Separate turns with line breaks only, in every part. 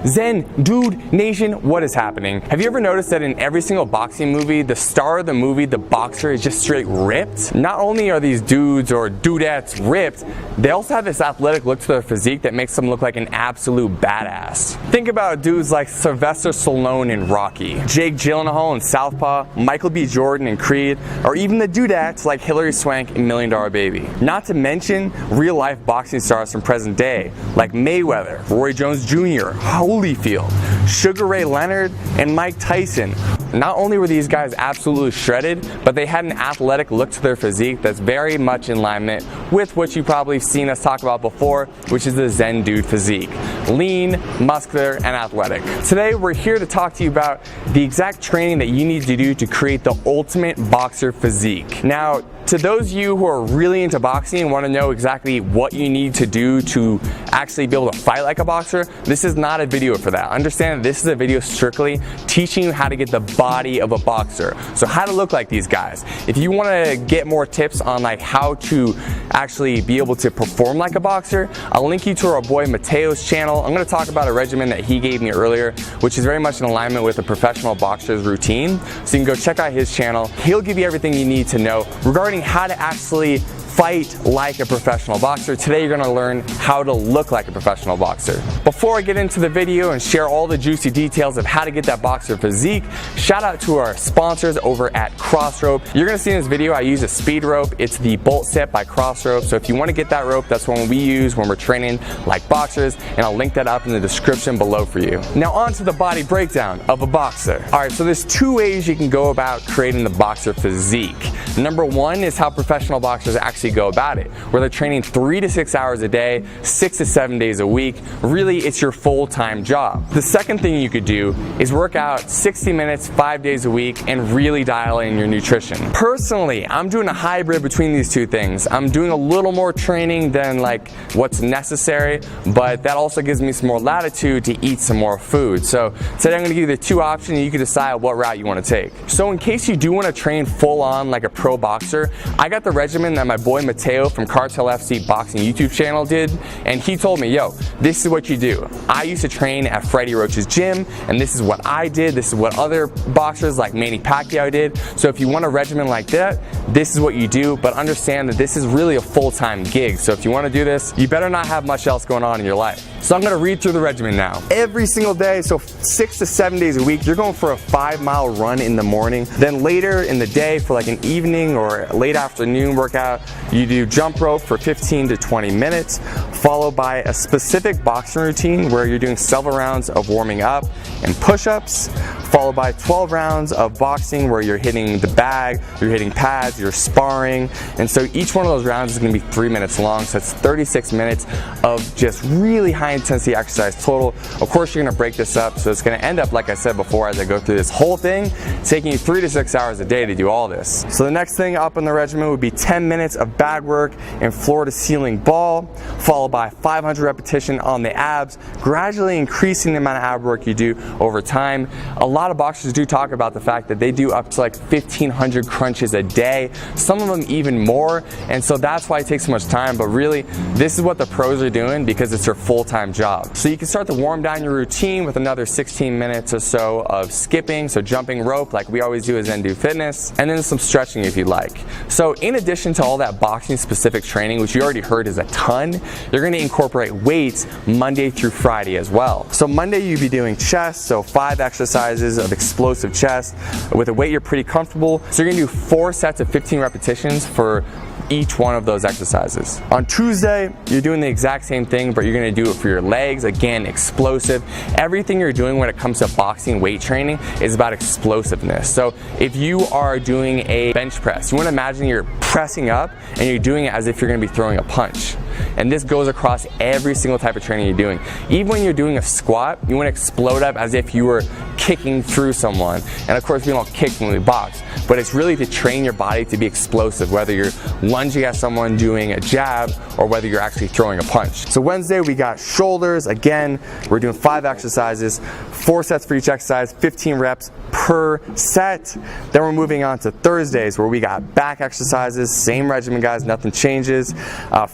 Zen, dude, nation, what is happening? Have you ever noticed that in every single boxing movie, the star of the movie, the boxer, is just straight ripped? Not only are these dudes or dudettes ripped, they also have this athletic look to their physique that makes them look like an absolute badass. Think about dudes like Sylvester Stallone in Rocky, Jake Gyllenhaal in Southpaw, Michael B. Jordan in Creed, or even the dudettes like Hilary Swank in $1 Million Baby. Not to mention real-life boxing stars from present day, like Mayweather, Roy Jones Jr., Holyfield, Sugar Ray Leonard, and Mike Tyson. Not only were these guys absolutely shredded, but they had an athletic look to their physique that's very much in alignment with what you've probably seen us talk about before, which is the Zen dude physique. Lean, muscular, and athletic. Today we're here to talk to you about the exact training that you need to do to create the ultimate boxer physique. Now, to those of you who are really into boxing and want to know exactly what you need to do to actually be able to fight like a boxer, this is not a video for that. Understand that this is a video strictly teaching you how to get the body of a boxer. So how to look like these guys. If you want to get more tips on like how to actually be able to perform like a boxer, I'll link you to our boy Mateo's channel. I'm going to talk about a regimen that he gave me earlier, which is very much in alignment with a professional boxer's routine. So you can go check out his channel. He'll give you everything you need to know regarding how to actually fight like a professional boxer. Today you're going to learn how to look like a professional boxer. Before I get into the video and share all the juicy details of how to get that boxer physique, shout out to our sponsors over at Crossrope. You're going to see in this video I use a speed rope. It's the Bolt Set by Crossrope. So if you want to get that rope, that's one we use when we're training like boxers, and I'll link that up in the description below for you. Now on to the body breakdown of a boxer. Alright, so there's two ways you can go about creating the boxer physique. Number one is how professional boxers actually go about it, where they're training 3 to 6 hours a day, 6 to 7 days a week. Really, it's your full-time job. The second thing you could do is work out 60 minutes, 5 days a week, and really dial in your nutrition. Personally, I'm doing a hybrid between these two things. I'm doing a little more training than like what's necessary, but that also gives me some more latitude to eat some more food. So today I'm going to give you the two options and you can decide what route you want to take. So in case you do want to train full on like a pro boxer, I got the regimen that my boy Mateo from Cartel FC Boxing YouTube channel did, and he told me, yo, this is what you do. I used to train at Freddie Roach's gym, and this is what I did. This is what other boxers like Manny Pacquiao did. So if you want a regimen like that, this is what you do, but understand that this is really a full-time gig. So if you want to do this, you better not have much else going on in your life. So I'm going to read through the regimen now. Every single day, so 6 to 7 days a week, you're going for a 5-mile run in the morning. Then later in the day for like an evening or late afternoon workout, you do jump rope for 15 to 20 minutes, followed by a specific boxing routine where you're doing several rounds of warming up and push-ups, followed by 12 rounds of boxing where you're hitting the bag, you're hitting pads, you're sparring. And so each one of those rounds is going to be 3 minutes long, so it's 36 minutes of just really high intensity exercise total. Of course, you're going to break this up, so it's going to end up, like I said before, as I go through this whole thing, taking you 3 to 6 hours a day to do all this. So the next thing up in the regimen would be 10 minutes of bag work and floor to ceiling ball, followed by 500 repetition on the abs, gradually increasing the amount of ab work you do over time. A lot of boxers do talk about the fact that they do up to like 1,500 crunches a day, some of them even more, and so that's why it takes so much time. But really, this is what the pros are doing because it's their full-time job. So you can start to warm down your routine with another 16 minutes or so of skipping, so jumping rope like we always do as Zen Do Fitness, and then some stretching if you'd like. So in addition to all that boxing specific training, which you already heard is a ton, you're going to incorporate weights Monday through Friday as well. So Monday you'll be doing chest, so 5 exercises of explosive chest with a weight you're pretty comfortable. So you're going to do 4 sets of 15 repetitions for each one of those exercises. On Tuesday, you're doing the exact same thing, but you're going to do it for your legs. Again, explosive. Everything you're doing when it comes to boxing weight training is about explosiveness. So if you are doing a bench press, you want to imagine you're pressing up and you're doing it as if you're going to be throwing a punch. And this goes across every single type of training you're doing. Even when you're doing a squat, you want to explode up as if you were kicking through someone. And of course, we don't kick when we box, but it's really to train your body to be explosive, whether you're lunging at someone doing a jab or whether you're actually throwing a punch. So Wednesday, we got shoulders. Again, we're doing 5 exercises, 4 sets for each exercise, 15 reps per set. Then we're moving on to Thursdays where we got back exercises, same regimen guys, nothing changes.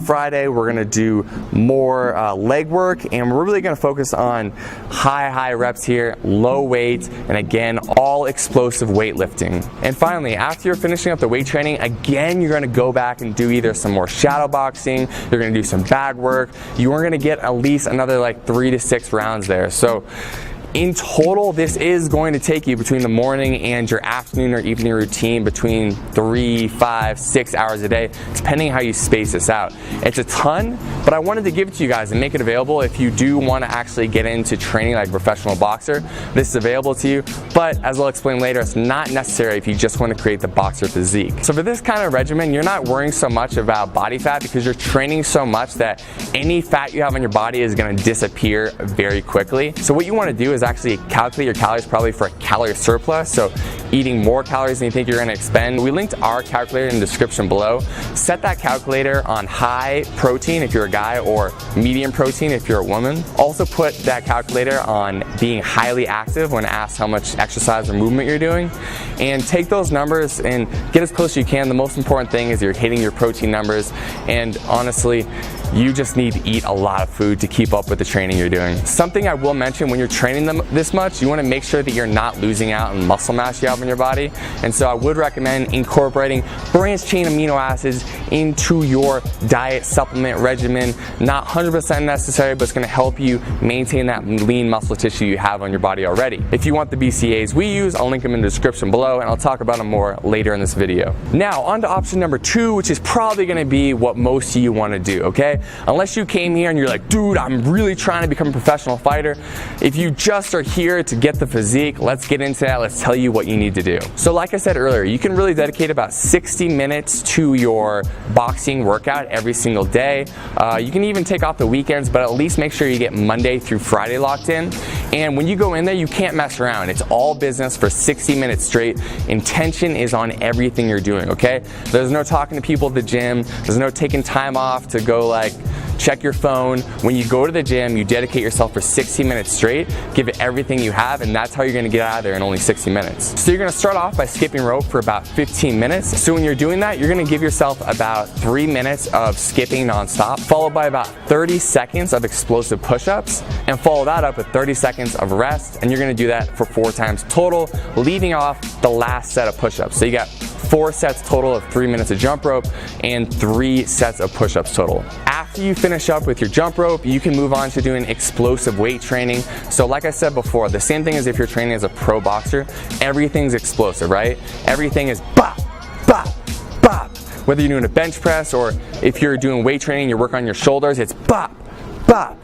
Friday, we're gonna do more leg work, and we're really gonna focus on high reps here, low weight, and again, all explosive weightlifting. And finally, after you're finishing up the weight training, again, you're gonna go back and do either some more shadow boxing, you're gonna do some bag work, you are gonna get at least another like 3 to 6 rounds there. So in total, this is going to take you between the morning and your afternoon or evening routine between 3, 5, 6 hours a day, depending how you space this out. It's a ton, but I wanted to give it to you guys and make it available if you do want to actually get into training like a professional boxer. This is available to you, but as I'll explain later, it's not necessary if you just want to create the boxer physique. So for this kind of regimen, you're not worrying so much about body fat because you're training so much that any fat you have on your body is going to disappear very quickly. So what you want to do is actually calculate your calories probably for a calorie surplus, so eating more calories than you think you're going to expend. We linked our calculator in the description below. Set that calculator on high protein if you're a guy or medium protein if you're a woman. Also put that calculator on being highly active when asked how much exercise or movement you're doing, and take those numbers and get as close as you can. The most important thing is you're hitting your protein numbers, and honestly, you just need to eat a lot of food to keep up with the training you're doing. Something I will mention, when you're training them this much, you want to make sure that you're not losing out on muscle mass you have in your body. And so I would recommend incorporating branched chain amino acids into your diet supplement regimen. Not 100% necessary, but it's going to help you maintain that lean muscle tissue you have on your body already. If you want the BCAAs we use, I'll link them in the description below, and I'll talk about them more later in this video. Now, on to option number 2, which is probably going to be what most of you want to do, okay? Unless you came here and you're like, dude, I'm really trying to become a professional fighter. If you just are here to get the physique, let's get into that. Let's tell you what you need to do. So like I said earlier, you can really dedicate about 60 minutes to your boxing workout every single day. You can even take off the weekends, but at least make sure you get Monday through Friday locked in. And when you go in there, you can't mess around. It's all business for 60 minutes straight. Intention is on everything you're doing, okay? There's no talking to people at the gym. There's no taking time off to go like check your phone. When you go to the gym, you dedicate yourself for 60 minutes straight, give it everything you have, and that's how you're gonna get out of there in only 60 minutes. So you're gonna start off by skipping rope for about 15 minutes. So when you're doing that, you're gonna give yourself about 3 minutes of skipping nonstop, followed by about 30 seconds of explosive push-ups, and follow that up with 30 seconds of rest, and you're gonna do that for 4 times total, leaving off the last set of push-ups. So you got 4 sets total of 3 minutes of jump rope and 3 sets of push-ups total. After you finish up with your jump rope, you can move on to doing explosive weight training. So like I said before, the same thing as if you're training as a pro boxer, everything's explosive, right? Everything is bop, bop, bop. Whether you're doing a bench press or if you're doing weight training, you're working on your shoulders, it's bop, bop.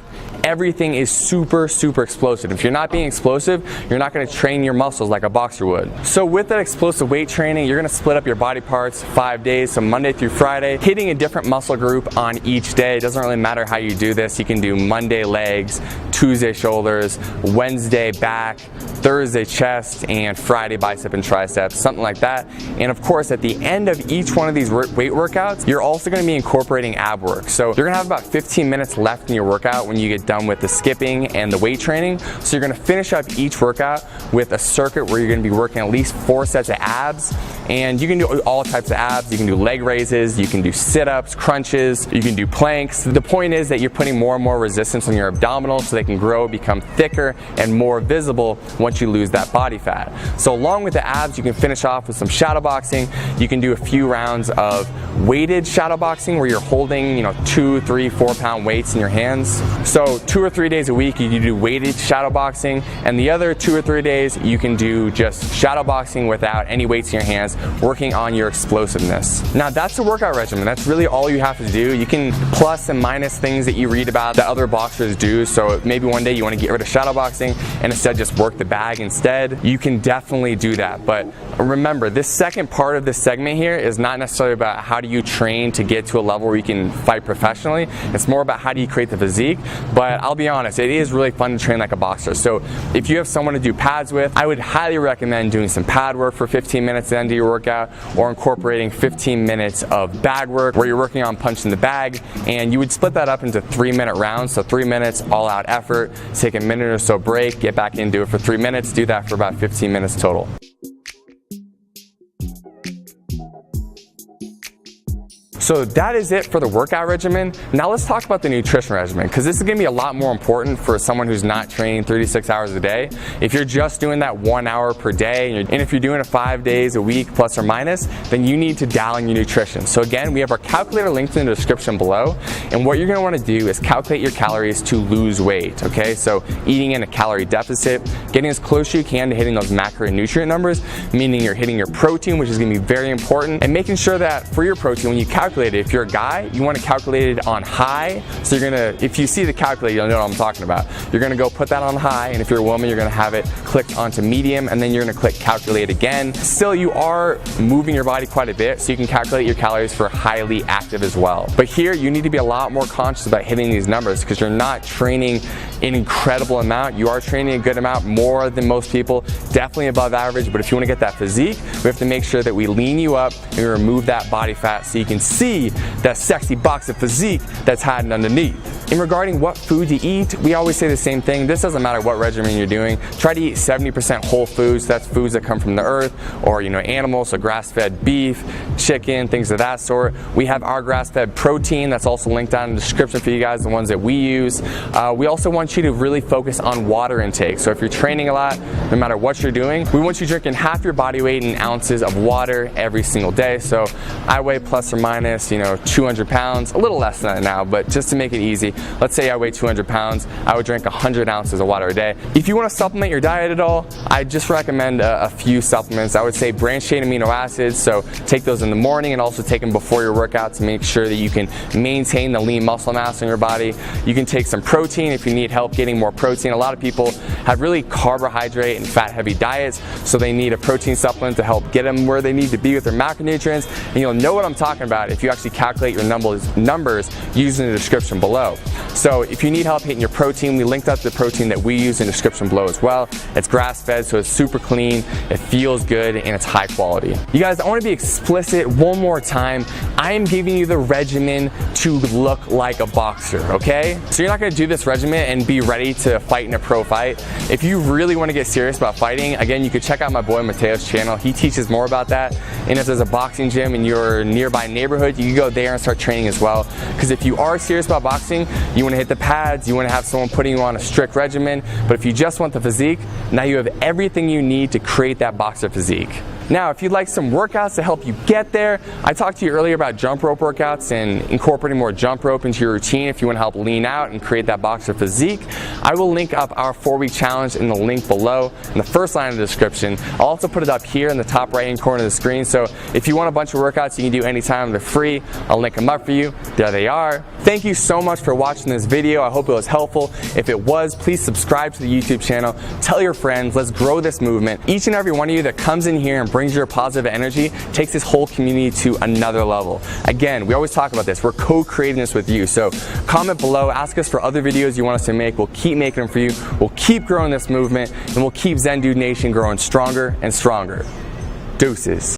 Everything is super explosive. If you're not being explosive, you're not going to train your muscles like a boxer would. So with that explosive weight training, you're going to split up your body parts 5 days, so Monday through Friday, hitting a different muscle group on each day. It doesn't really matter how you do this. You can do Monday legs, Tuesday shoulders, Wednesday back, Thursday chest, and Friday bicep and triceps, something like that. And of course, at the end of each one of these weight workouts, you're also going to be incorporating ab work. So you're going to have about 15 minutes left in your workout when you get done with the skipping and the weight training. So you're going to finish up each workout with a circuit where you're going to be working at least 4 sets of abs, and you can do all types of abs. You can do leg raises, you can do sit-ups, crunches, you can do planks. The point is that you're putting more and more resistance on your abdominals so they can grow, become thicker, and more visible once you lose that body fat. So along with the abs, you can finish off with some shadow boxing. You can do a few rounds of weighted shadow boxing where you're holding, 2, 3, 4 pound weights in your hands. So 2 or 3 days a week you do weighted shadow boxing, and the other 2 or 3 days you can do just shadow boxing without any weights in your hands, working on your explosiveness. Now that's a workout regimen. That's really all you have to do. You can plus and minus things that you read about that other boxers do. So maybe one day you want to get rid of shadow boxing and instead just work the bag instead. You can definitely do that. But remember, this second part of this segment here is not necessarily about how do you train to get to a level where you can fight professionally. It's more about how do you create the physique. But I'll be honest, it is really fun to train like a boxer. So if you have someone to do pads with, I would highly recommend doing some pad work for 15 minutes at the end of your workout, or incorporating 15 minutes of bag work where you're working on punching the bag, and you would split that up into 3-minute rounds. So 3 minutes all out effort, take a minute or so break, get back in, do it for 3 minutes, do that for about 15 minutes total. So that is it for the workout regimen. Now let's talk about the nutrition regimen, because this is gonna be a lot more important for someone who's not training 36 hours a day. If you're just doing that 1 hour per day, and if you're doing it 5 days a week plus or minus, then you need to dial in your nutrition. So again, we have our calculator linked in the description below, and what you're gonna wanna do is calculate your calories to lose weight, okay? So eating in a calorie deficit, getting as close as you can to hitting those macro and nutrient numbers, meaning you're hitting your protein, which is gonna be very important, and making sure that for your protein, when you calculate it, if you're a guy, you wanna calculate it on high. So you're gonna, if you see the calculator, you'll know what I'm talking about. You're gonna go put that on high, and if you're a woman, you're gonna have it clicked onto medium, and then you're gonna click calculate again. Still, you are moving your body quite a bit, so you can calculate your calories for highly active as well. But here, you need to be a lot more conscious about hitting these numbers, because you're not training an incredible amount. You are training a good amount, more than most people, definitely above average. But if you wanna get that physique, we have to make sure that we lean you up and we remove that body fat so you can see that sexy box of physique that's hiding underneath. In regarding what food to eat, we always say the same thing. This doesn't matter what regimen you're doing. Try to eat 70% whole foods. That's foods that come from the earth, or animals, so grass-fed beef, chicken, things of that sort. We have our grass-fed protein that's also linked down in the description for you guys, the ones that we use. We also want you to really focus on water intake. So if you're training a lot, no matter what you're doing, we want you drinking half your body weight in ounces of water every single day. So I weigh plus or minus 200 pounds, a little less than that now, but just to make it easy, let's say I weigh 200 pounds, I would drink 100 ounces of water a day. If you want to supplement your diet at all, I just recommend a few supplements. I would say branched chain amino acids, so take those in the morning and also take them before your workout to make sure that you can maintain the lean muscle mass in your body. You can take some protein if you need help getting more protein. A lot of people have really carbohydrate and fat heavy diets, so they need a protein supplement to help get them where they need to be with their macronutrients. And you'll know what I'm talking about if you actually calculate your numbers using the description below. So if you need help hitting your protein, we linked up the protein that we use in the description below as well. It's grass-fed, so it's super clean, it feels good, and it's high quality. You guys, I want to be explicit one more time. I am giving you the regimen to look like a boxer, okay? So you're not going to do this regimen and be ready to fight in a pro fight. If you really want to get serious about fighting, again, you could check out my boy Mateo's channel. He teaches more about that. And if there's a boxing gym in your nearby neighborhood, you can go there and start training as well. Because if you are serious about boxing, you want to hit the pads, you want to have someone putting you on a strict regimen. But if you just want the physique, now you have everything you need to create that boxer physique. Now, if you'd like some workouts to help you get there, I talked to you earlier about jump rope workouts and incorporating more jump rope into your routine if you want to help lean out and create that boxer physique. I will link up our 4-week challenge in the link below in the first line of the description. I'll also put it up here in the top right-hand corner of the screen, so if you want a bunch of workouts you can do anytime, they're free. I'll link them up for you. There they are. Thank you so much for watching this video. I hope it was helpful. If it was, please subscribe to the YouTube channel. Tell your friends. Let's grow this movement. Each and every one of you that comes in here and brings your positive energy takes this whole community to another level. Again, we always talk about this. We're co-creating this with you. So comment below, ask us for other videos you want us to make. We'll keep making them for you. We'll keep growing this movement, and we'll keep Zen Dude Nation growing stronger and stronger. Deuces.